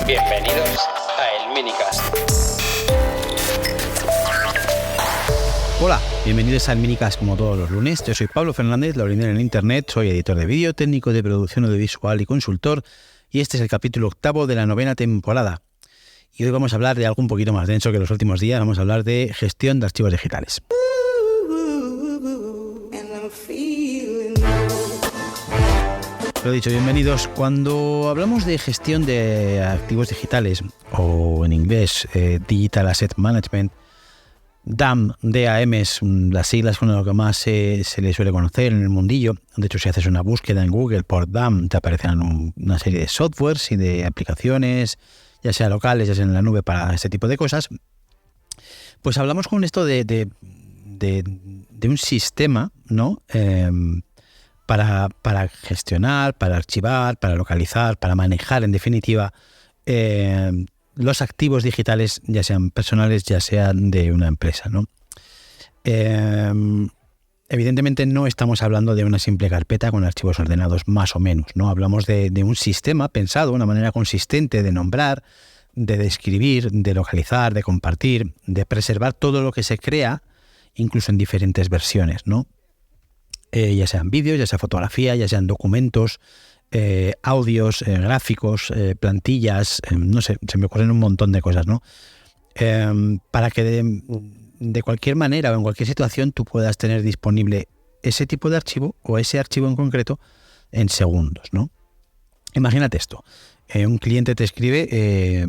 Bienvenidos a El Minicast. Hola, bienvenidos al Minicast como todos los lunes. Yo soy Pablo Fernández, laurinero en Internet, soy editor de vídeo, técnico de producción audiovisual y consultor, y este es el capítulo 8 de la 9ª temporada. Y hoy vamos a hablar de algo un poquito más denso que los últimos días, vamos a hablar de gestión de archivos digitales. Lo dicho, bienvenidos. Cuando hablamos de gestión de activos digitales, o en inglés Digital Asset Management, DAM, DAM es las siglas con lo que más se le suele conocer en el mundillo. De hecho, si haces una búsqueda en Google por DAM, te aparecerán una serie de softwares y de aplicaciones, ya sea locales, ya sea en la nube, para este tipo de cosas. Pues hablamos con esto de un sistema, ¿no? Para gestionar, para archivar, para localizar, para manejar, en definitiva, los activos digitales, ya sean personales, ya sean de una empresa, ¿no? Evidentemente no estamos hablando de una simple carpeta con archivos ordenados más o menos, ¿no? Hablamos de un sistema pensado, una manera consistente de nombrar, de describir, de localizar, de compartir, de preservar todo lo que se crea, incluso en diferentes versiones, ¿no? Ya sean vídeos, ya sea fotografía, ya sean documentos, audios, gráficos, plantillas, no sé, se me ocurren un montón de cosas, ¿no? Para que de cualquier manera o en cualquier situación tú puedas tener disponible ese tipo de archivo o ese archivo en concreto en segundos, ¿no? Imagínate esto, un cliente te escribe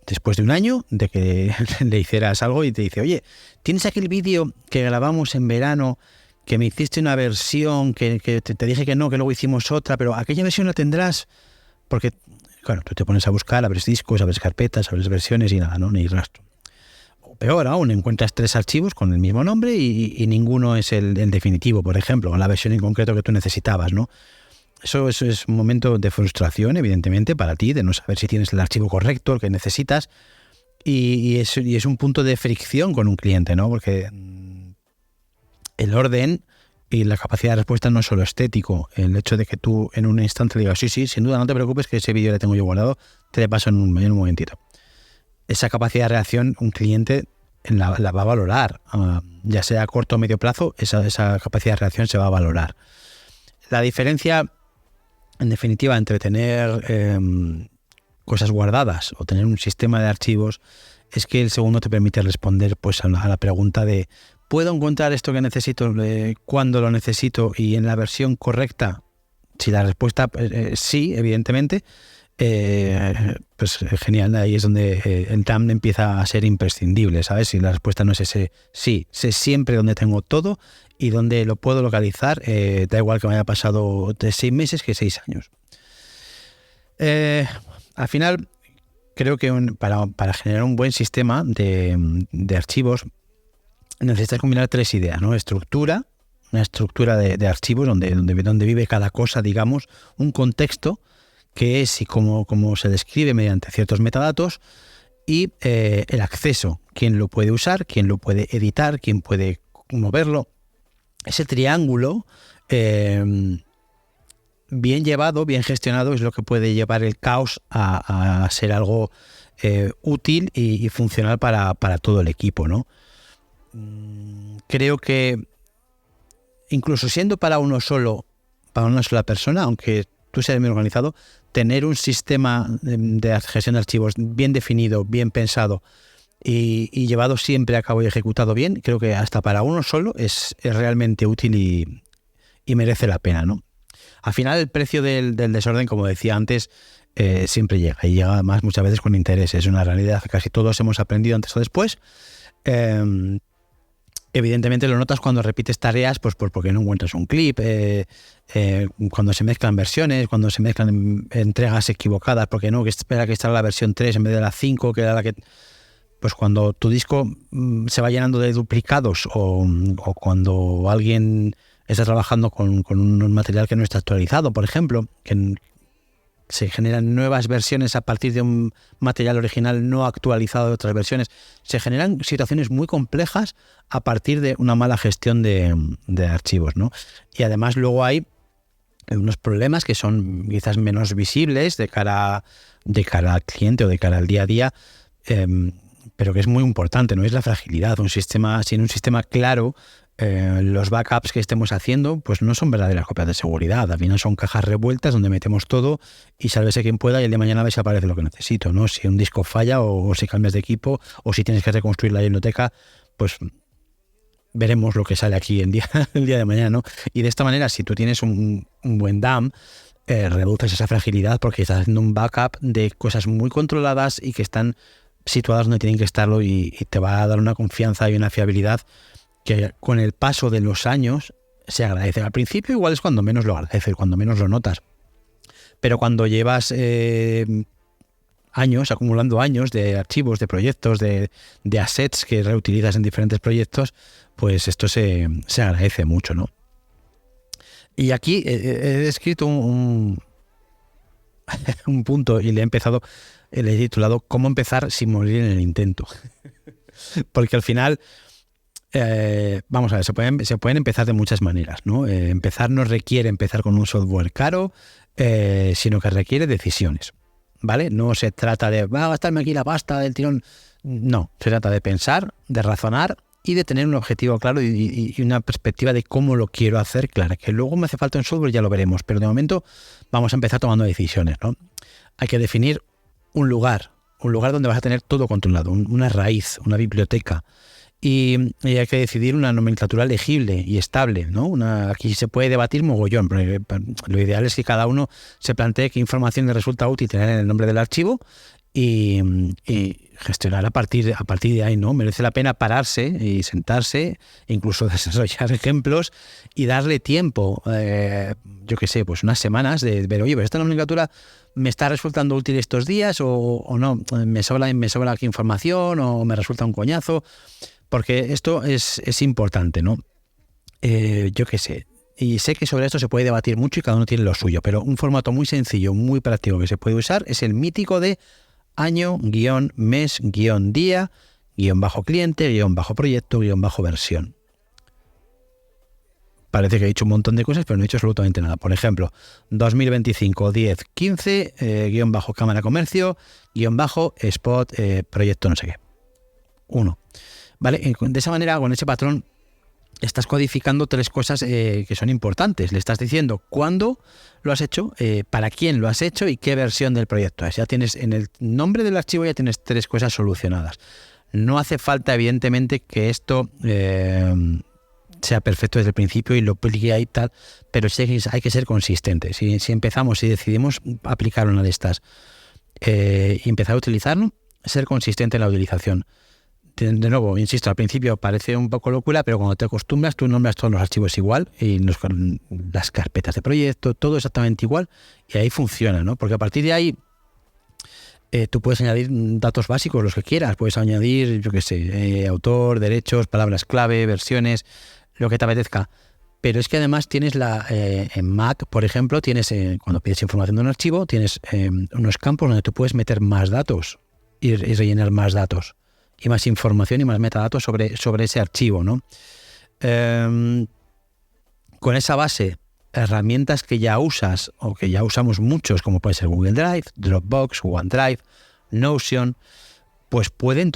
después de un año de que le hicieras algo y te dice: oye, ¿tienes aquel vídeo que grabamos en verano, que me hiciste una versión, que te dije que no, que luego hicimos otra, pero aquella versión la tendrás? Porque, claro, tú te pones a buscar, abres discos, abres carpetas, abres versiones y nada, ¿no? Ni rastro. O peor aún, encuentras 3 archivos con el mismo nombre y ninguno es el definitivo, por ejemplo, o la versión en concreto que tú necesitabas, ¿no? Eso es un momento de frustración, evidentemente, para ti, de no saber si tienes el archivo correcto, el que necesitas, y es un punto de fricción con un cliente, ¿no? Porque el orden y la capacidad de respuesta no es solo estético. El hecho de que tú en un instante digas: sí, sin duda, no te preocupes, que ese vídeo lo tengo yo guardado, te le paso en un momentito. Esa capacidad de reacción un cliente la va a valorar, ya sea a corto o medio plazo, esa capacidad de reacción se va a valorar. La diferencia, en definitiva, entre tener cosas guardadas o tener un sistema de archivos es que el segundo te permite responder pues a la pregunta de: ¿puedo encontrar esto que necesito cuando lo necesito y en la versión correcta? Si la respuesta sí, evidentemente, pues genial, ahí es donde el DAM empieza a ser imprescindible, ¿sabes? Si la respuesta no es ese sí, sé siempre dónde tengo todo y dónde lo puedo localizar, da igual que me haya pasado de 6 meses que 6 años. Al final, creo que para generar un buen sistema de archivos necesitas combinar 3 ideas, ¿no? Una estructura de archivos donde vive cada cosa, digamos, un contexto que es y cómo se describe mediante ciertos metadatos, y el acceso, quién lo puede usar, quién lo puede editar, quién puede moverlo. Ese triángulo bien llevado, bien gestionado, es lo que puede llevar el caos a ser algo útil y funcional para todo el equipo, ¿no? Creo que incluso siendo para una sola persona, aunque tú seas bien organizado, tener un sistema de gestión de archivos bien definido, bien pensado y llevado siempre a cabo y ejecutado bien, creo que hasta para uno solo es realmente útil y merece la pena, ¿no? Al final, el precio del desorden, como decía antes, siempre llega, y llega más muchas veces con interés. Es una realidad que casi todos hemos aprendido antes o después. Evidentemente lo notas cuando repites tareas, pues porque no encuentras un clip, cuando se mezclan versiones, cuando se mezclan entregas equivocadas, porque no, que espera que esta era la versión 3 en vez de la 5, que era la que... Pues cuando tu disco se va llenando de duplicados o cuando alguien está trabajando con un material que no está actualizado, por ejemplo, que se generan nuevas versiones a partir de un material original no actualizado de otras versiones. Se generan situaciones muy complejas a partir de una mala gestión de archivos, ¿no? Y además luego hay unos problemas que son quizás menos visibles de cara al cliente o de cara al día a día, pero que es muy importante, ¿no? Es la fragilidad. Sin un sistema claro, los backups que estemos haciendo pues no son verdaderas copias de seguridad. Al final son cajas revueltas donde metemos todo y sálvese quien pueda, y el día de mañana ves si aparece lo que necesito, ¿no? Si un disco falla o si cambias de equipo o si tienes que reconstruir la biblioteca, pues veremos lo que sale aquí el día de mañana, ¿no? Y de esta manera, si tú tienes un buen DAM, reduces esa fragilidad porque estás haciendo un backup de cosas muy controladas y que están situadas donde tienen que estarlo, y te va a dar una confianza y una fiabilidad que con el paso de los años se agradece. Al principio igual es cuando menos lo agradeces, cuando menos lo notas, pero cuando llevas años, acumulando años de archivos, de proyectos, de assets que reutilizas en diferentes proyectos, pues esto se agradece mucho, ¿no? Y aquí he escrito un punto y le he titulado "Cómo empezar sin morir en el intento". Porque al final, vamos a ver, se pueden empezar de muchas maneras, ¿no? Empezar no requiere empezar con un software caro, sino que requiere decisiones, ¿vale? No se trata de va a gastarme aquí la pasta del tirón. No, se trata de pensar, de razonar y de tener un objetivo claro y una perspectiva de cómo lo quiero hacer clara. Que luego me hace falta un software, ya lo veremos, pero de momento vamos a empezar tomando decisiones, ¿no? Hay que definir un lugar donde vas a tener todo controlado, una raíz, una biblioteca. Y hay que decidir una nomenclatura legible y estable, ¿no? Aquí se puede debatir mogollón, pero lo ideal es que cada uno se plantee qué información le resulta útil tener en el nombre del archivo y gestionar a partir de ahí, ¿no? Merece la pena pararse y sentarse, incluso desarrollar ejemplos y darle tiempo, yo qué sé, pues unas semanas de ver, oye, pues esta nomenclatura me está resultando útil estos días o no, me sobra aquí información o me resulta un coñazo, porque esto es importante, ¿no? Yo qué sé. Y sé que sobre esto se puede debatir mucho y cada uno tiene lo suyo, pero un formato muy sencillo, muy práctico que se puede usar es el mítico de año, guión, mes, guión, día, guión bajo cliente, guión bajo proyecto, guión bajo versión. Parece que he dicho un montón de cosas, pero no he dicho absolutamente nada. Por ejemplo, 2025, 10, 15, guión bajo cámara comercio, guión bajo spot, proyecto no sé qué. 1. ¿Vale? De esa manera, con ese patrón, estás codificando 3 cosas que son importantes. Le estás diciendo cuándo lo has hecho, para quién lo has hecho y qué versión del proyecto es. Ya tienes en el nombre del archivo, ya tienes 3 cosas solucionadas. No hace falta, evidentemente, que esto sea perfecto desde el principio y lo aplique ahí tal, pero sí hay que ser consistente. Si empezamos y decidimos aplicar una de estas y empezar a utilizarlo, ser consistente en la utilización. De nuevo, insisto, al principio parece un poco locura, pero cuando te acostumbras, tú nombras todos los archivos igual y las carpetas de proyecto, todo exactamente igual, y ahí funciona, ¿no? Porque a partir de ahí tú puedes añadir datos básicos, los que quieras, puedes añadir, yo qué sé, autor, derechos, palabras clave, versiones, lo que te apetezca. Pero es que además tienes en Mac, por ejemplo, tienes cuando pides información de un archivo, tienes unos campos donde tú puedes meter más datos y rellenar más datos. Y más información y más metadatos sobre ese archivo, ¿no? Con esa base, herramientas que ya usas o que ya usamos muchos, como puede ser Google Drive, Dropbox, OneDrive, Notion, pues pueden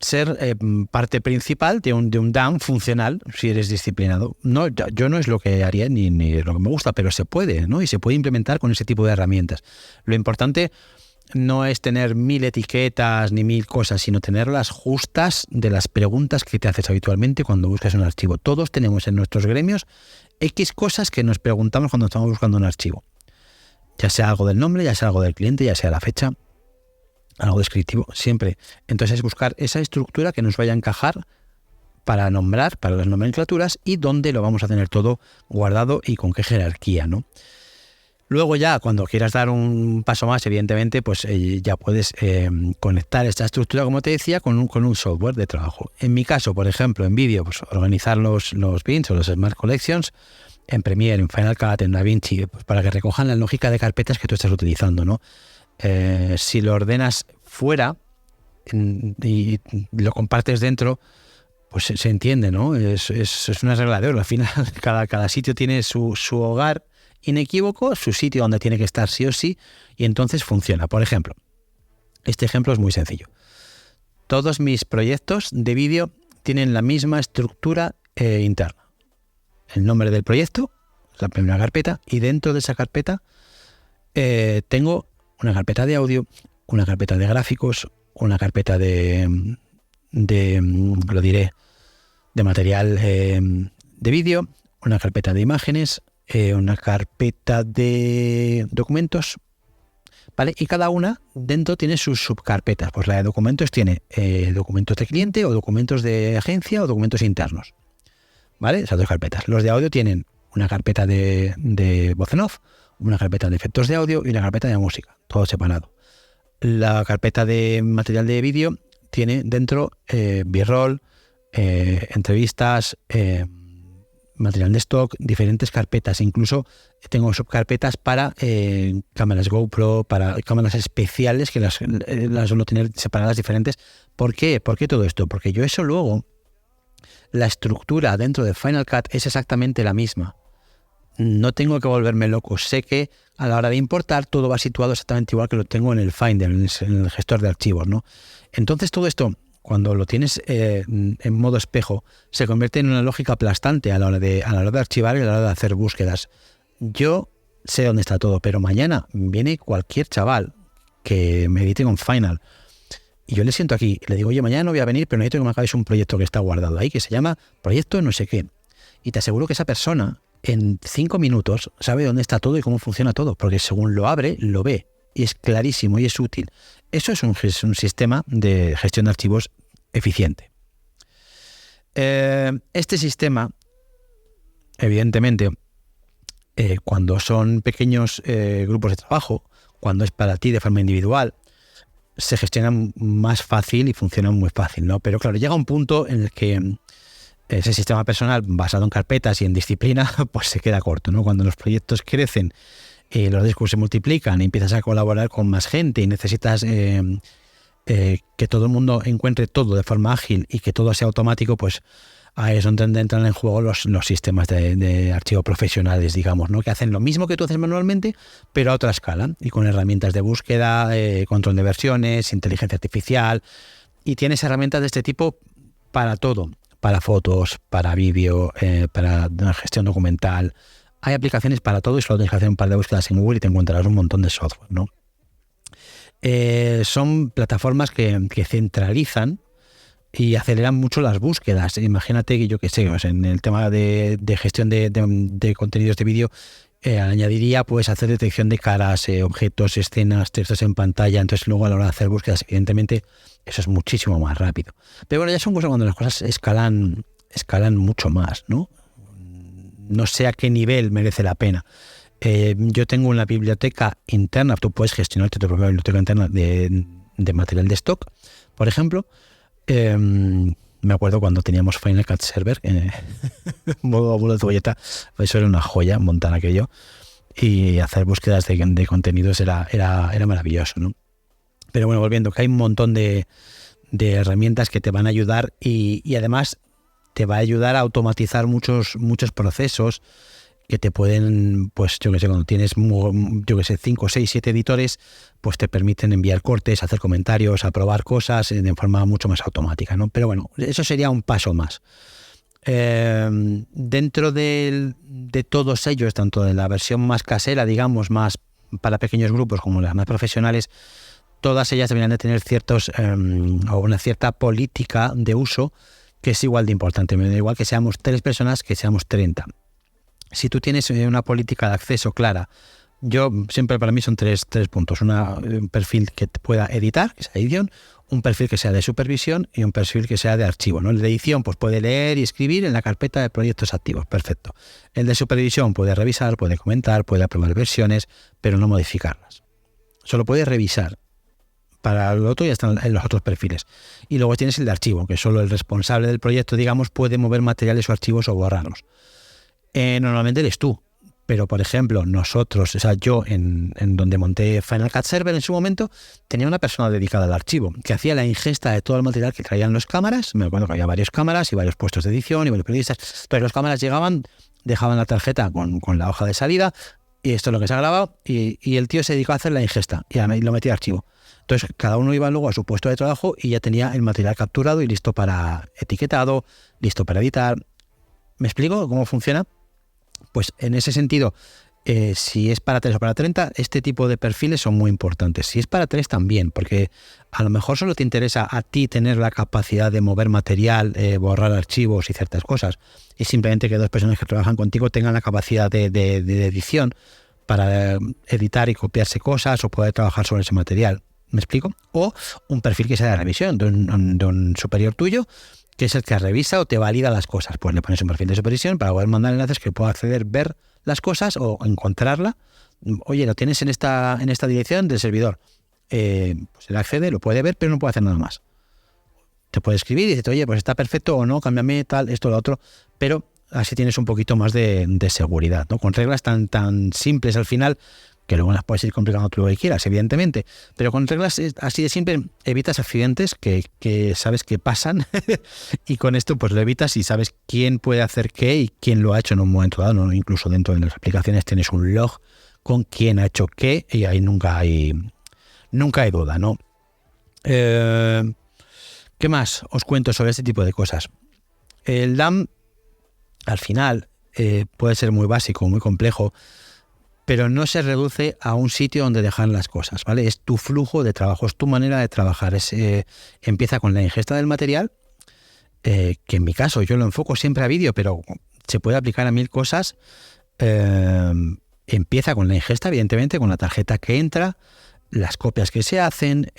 ser parte principal de un DAM funcional si eres disciplinado. No, yo no es lo que haría ni lo que me gusta, pero se puede, ¿no? Y se puede implementar con ese tipo de herramientas. Lo importante no es tener 1000 etiquetas ni 1000 cosas, sino tenerlas justas de las preguntas que te haces habitualmente cuando buscas un archivo. Todos tenemos en nuestros gremios X cosas que nos preguntamos cuando estamos buscando un archivo. Ya sea algo del nombre, ya sea algo del cliente, ya sea la fecha, algo descriptivo, siempre. Entonces es buscar esa estructura que nos vaya a encajar para nombrar, para las nomenclaturas y dónde lo vamos a tener todo guardado y con qué jerarquía, ¿no? Luego ya, cuando quieras dar un paso más, evidentemente, pues ya puedes conectar esta estructura, como te decía, con un software de trabajo. En mi caso, por ejemplo, en vídeo, pues organizar los bins o los Smart Collections en Premiere, en Final Cut, en DaVinci, pues para que recojan la lógica de carpetas que tú estás utilizando, ¿no? Si lo ordenas fuera y lo compartes dentro, pues se entiende, ¿no? Es una regla de oro. Al final, cada sitio tiene su hogar inequívoco, su sitio donde tiene que estar sí o sí, y entonces funciona. Por ejemplo, este ejemplo es muy sencillo. Todos mis proyectos de vídeo tienen la misma estructura interna. El nombre del proyecto, la primera carpeta, y dentro de esa carpeta tengo una carpeta de audio, una carpeta de gráficos, una carpeta de material de vídeo, una carpeta de imágenes, una carpeta de documentos, ¿vale? Y cada una dentro tiene sus subcarpetas. Pues la de documentos tiene documentos de cliente o documentos de agencia o documentos internos, ¿vale? Esas dos carpetas. Los de audio tienen una carpeta de voz en off, una carpeta de efectos de audio y una carpeta de música, todo separado. La carpeta de material de vídeo tiene dentro B-roll, entrevistas, material de stock, diferentes carpetas. Incluso tengo subcarpetas para cámaras GoPro, para cámaras especiales que las suelo tener separadas diferentes. ¿Por qué? ¿Por qué todo esto? Porque yo eso luego, la estructura dentro de Final Cut es exactamente la misma. No tengo que volverme loco. Sé que a la hora de importar todo va situado exactamente igual que lo tengo en el Finder, en el gestor de archivos, ¿no? Entonces todo esto, cuando lo tienes en modo espejo, se convierte en una lógica aplastante a la hora de archivar y a la hora de hacer búsquedas. Yo sé dónde está todo, pero mañana viene cualquier chaval que me edite con Final y yo le siento aquí y le digo, oye, mañana no voy a venir, pero necesito que me hagáis un proyecto que está guardado ahí, que se llama Proyecto no sé qué. Y te aseguro que esa persona en 5 minutos sabe dónde está todo y cómo funciona todo, porque según lo abre, lo ve. Y es clarísimo y es útil. Eso es un sistema de gestión de archivos eficiente. Este sistema, evidentemente, cuando son pequeños grupos de trabajo, cuando es para ti de forma individual, se gestionan más fácil y funcionan muy fácil, ¿no? Pero claro, llega un punto en el que ese sistema personal basado en carpetas y en disciplina, pues se queda corto, ¿no? Cuando los proyectos crecen, los discos se multiplican y empiezas a colaborar con más gente y necesitas que todo el mundo encuentre todo de forma ágil y que todo sea automático, pues ahí es donde entran en juego los sistemas de archivo profesionales, digamos, ¿no? Que hacen lo mismo que tú haces manualmente, pero a otra escala y con herramientas de búsqueda, control de versiones, inteligencia artificial, y tienes herramientas de este tipo para todo. Para fotos, para vídeo, para gestión documental. Hay aplicaciones para todo y solo tienes que hacer un par de búsquedas en Google y te encontrarás un montón de software, ¿no? Son plataformas que centralizan y aceleran mucho las búsquedas. Imagínate que yo qué sé, pues en el tema de gestión de contenidos de vídeo, añadiría pues hacer detección de caras, objetos, escenas, textos en pantalla. Entonces luego a la hora de hacer búsquedas, evidentemente, eso es muchísimo más rápido. Pero bueno, ya son cosas cuando las cosas escalan mucho más, ¿no? No sé a qué nivel merece la pena. Yo tengo una biblioteca interna, tú puedes gestionarte tu propia biblioteca interna de material de stock, por ejemplo. Me acuerdo cuando teníamos Final Cut Server, modo abuelo de cebolleta, eso era una joya montar aquello, y hacer búsquedas de contenidos era maravilloso, ¿no? Pero bueno, volviendo, que hay un montón de herramientas que te van a ayudar y además te va a ayudar a automatizar muchos procesos que te pueden, pues yo que sé, cuando tienes, 5, 6, 7 editores, pues te permiten enviar cortes, hacer comentarios, aprobar cosas de forma mucho más automática, ¿no? Pero bueno, eso sería un paso más. Dentro de todos ellos, tanto de la versión más casera, digamos, más para pequeños grupos, como las más profesionales, todas ellas deberían de tener o una cierta política de uso que es igual de importante. Me da igual que seamos 3 personas que seamos 30. Si tú tienes una política de acceso clara, yo siempre para mí son tres puntos. Un perfil que pueda editar, que sea edición, un perfil que sea de supervisión y un perfil que sea de archivo, ¿no? El de edición pues puede leer y escribir en la carpeta de proyectos activos, perfecto. El de supervisión puede revisar, puede comentar, puede aprobar versiones, pero no modificarlas. Solo puede revisar. Para lo otro ya están en los otros perfiles. Y luego tienes el de archivo, que solo el responsable del proyecto, digamos, puede mover materiales o archivos o borrarlos. Normalmente eres tú, pero por ejemplo nosotros, o sea, yo en donde monté Final Cut Server en su momento, tenía una persona dedicada al archivo que hacía la ingesta de todo el material que traían los cámaras. Me acuerdo que había varias cámaras y varios puestos de edición y varios periodistas. Entonces los cámaras llegaban, dejaban la tarjeta con la hoja de salida, y esto es lo que se ha grabado, y el tío se dedicó a hacer la ingesta y lo metía al archivo. Entonces cada uno iba luego a su puesto de trabajo y ya tenía el material capturado y listo para etiquetado, listo para editar. ¿Me explico cómo funciona? Pues en ese sentido, si es para 3 o para 30, este tipo de perfiles son muy importantes. Si es para 3 también, porque a lo mejor solo te interesa a ti tener la capacidad de mover material, borrar archivos y ciertas cosas, y simplemente que 2 personas que trabajan contigo tengan la capacidad de edición para editar y copiarse cosas o poder trabajar sobre ese material. ¿Me explico? O un perfil que sea de revisión de un superior tuyo, que es el que revisa o te valida las cosas. Pues le pones un perfil de supervisión para poder mandar enlaces que pueda acceder, ver las cosas o encontrarla. Oye, lo tienes en esta dirección del servidor. Pues él accede, lo puede ver, pero no puede hacer nada más. Te puede escribir y decir, oye, pues está perfecto o no, cámbiame tal, esto, lo otro, pero así tienes un poquito más de seguridad, ¿no? Con reglas tan simples al final, que luego las puedes ir complicando tú lo que quieras, evidentemente, pero con reglas así de simple evitas accidentes que sabes que pasan y con esto pues lo evitas y sabes quién puede hacer qué y quién lo ha hecho en un momento dado, ¿no? Incluso dentro de las aplicaciones tienes un log con quién ha hecho qué y ahí nunca hay duda, ¿no? ¿Qué más os cuento sobre este tipo de cosas? El DAM al final puede ser muy básico, muy complejo, pero no se reduce a un sitio donde dejar las cosas, ¿vale? Es tu flujo de trabajo, es tu manera de trabajar. Empieza con la ingesta del material, que en mi caso yo lo enfoco siempre a vídeo, pero se puede aplicar a 1000 cosas. Empieza con la ingesta, evidentemente, con la tarjeta que entra, las copias que se hacen,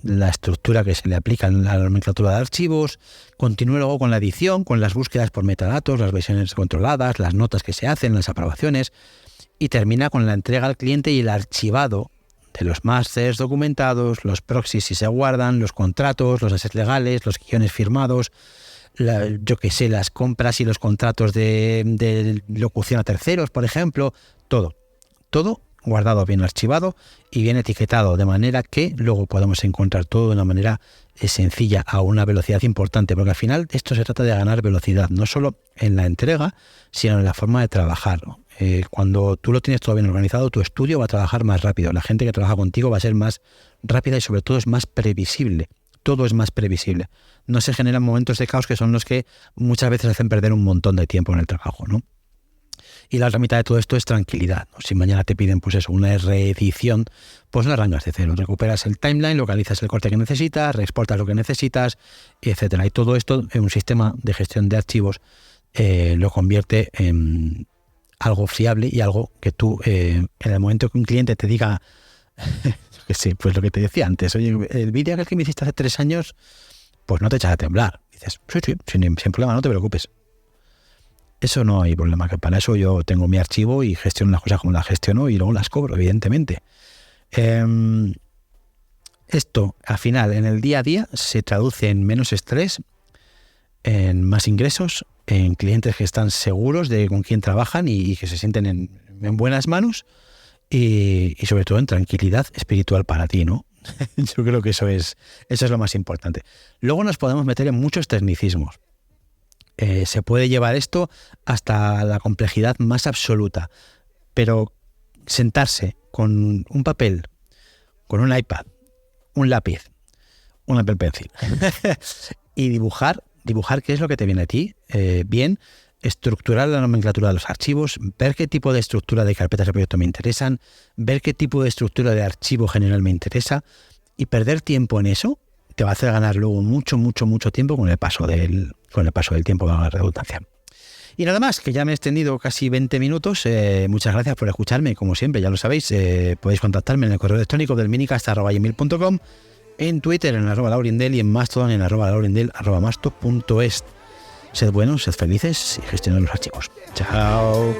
la estructura que se le aplica en la nomenclatura de archivos. Continúa luego con la edición, con las búsquedas por metadatos, las versiones controladas, las notas que se hacen, las aprobaciones. Y termina con la entrega al cliente y el archivado de los masters documentados, los proxies si se guardan, los contratos, los assets legales, los guiones firmados, las compras y los contratos de locución a terceros, por ejemplo, todo guardado, bien archivado y bien etiquetado, de manera que luego podemos encontrar todo de una manera sencilla, a una velocidad importante, porque al final esto se trata de ganar velocidad, no solo en la entrega, sino en la forma de trabajar, ¿no? Cuando tú lo tienes todo bien organizado, tu estudio va a trabajar más rápido, la gente que trabaja contigo va a ser más rápida y sobre todo es más previsible. Todo es más previsible. No se generan momentos de caos que son los que muchas veces hacen perder un montón de tiempo en el trabajo, ¿no? Y la otra mitad de todo esto es tranquilidad, ¿no? Si mañana te piden pues eso, una reedición, pues la arrancas de cero, recuperas el timeline, localizas el corte que necesitas, reexportas lo que necesitas, etcétera. Y todo esto en un sistema de gestión de archivos lo convierte en algo fiable y algo que tú, en el momento que un cliente te diga, que sí, pues lo que te decía antes, oye, el vídeo que me hiciste hace 3 años, pues no te echas a temblar. Dices, sí, sin problema, no te preocupes. Eso no hay problema, que para eso yo tengo mi archivo y gestiono las cosas como las gestiono y luego las cobro, evidentemente. Esto, al final, en el día a día, se traduce en menos estrés, en más ingresos, en clientes que están seguros de con quién trabajan y que se sienten en buenas manos y sobre todo en tranquilidad espiritual para ti, ¿no? Yo creo que eso es lo más importante. Luego nos podemos meter en muchos tecnicismos. Se puede llevar esto hasta la complejidad más absoluta, pero sentarse con un papel, con un iPad, un lápiz, un Apple Pencil y dibujar qué es lo que te viene a ti, bien, estructurar la nomenclatura de los archivos, ver qué tipo de estructura de carpetas de proyecto me interesan, ver qué tipo de estructura de archivo general me interesa y perder tiempo en eso te va a hacer ganar luego mucho tiempo con el paso del tiempo, con la redundancia. Y nada más, que ya me he extendido casi 20 minutos. Muchas gracias por escucharme, como siempre, ya lo sabéis. Podéis contactarme en el correo electrónico del minicast@gmail.com, en Twitter en @laurindel y en Mastodon en @laurindel@masto.es. Sed buenos, sed felices y gestionad los archivos. Chao.